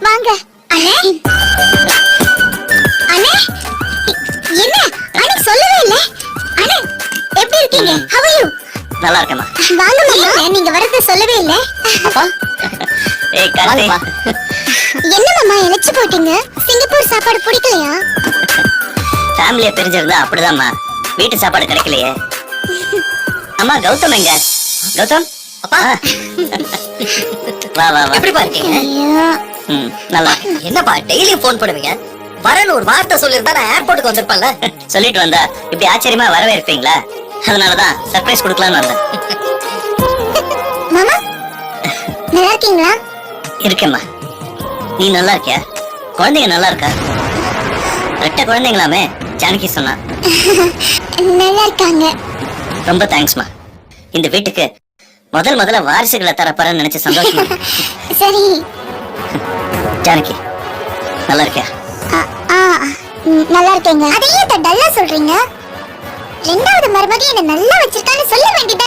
வாங்க. அண்ணே அண்ணே என்ன அண்ணே சொல்லவே இல்ல. அண்ணே எப்படி இருக்கீங்க? How are you? நல்லா இருக்கேம்மா. வாங்க மாமா, நீங்க வரது சொல்லவே இல்ல. அப்பா ஏய் கார்த்தி, என்ன மாமா இழைச்சு போயிட்டீங்க? சிங்கப்பூர் சாப்பாடு பிடிக்கலையா? ஃபேமிலியை பிரிஞ்சிருந்தா அப்படிதாம்மா, வீட்டு சாப்பாடு கிடைக்கலையே. அம்மா கௌதம் எங்க? கௌதம் அப்பா வா வா வா. எப்படி இருக்கீங்க? ஐயோ நல்லா. என்னப்பா டெய்லி போன் பண்ணுவீங்க? வரேன்னு ஒரு வார்த்தை சொல்லிருந்தா நான் ஏர்போர்ட்டுக்கு வந்திருப்பேன்ல. சொல்லிட்டு வந்தா இப்படி ஆச்சரியமா வரவே இருப்பீங்களா? அதனாலதான் சர்ப்ரைஸ் கொடுக்கலாம்னு வந்தேன். மாமா நல்லா இருக்கீங்களா? இருக்கேம்மா. நீ நல்லா இருக்கியா? குழந்தைங்க நல்லா இருக்கா? ரெட்ட குழந்தைங்களாமே ஜானகி சொன்னா. நல்லா இருக்காங்க. ரொம்ப தேங்க்ஸ்மா. இந்த வீட்டுக்கு முதல்ல வாரிசுகளை தரப்பறன்னு நினைச்சு சந்தோஷமா. சரி. ஜானகி நல்லா இருக்கியா? நல்லா இருக்கேங்க. அதையே டல்லா சொல்றீங்க? ரெண்டாவது மருமகன் என்ன நல்லா வச்சிருக்கான்னு சொல்ல வேண்டியது.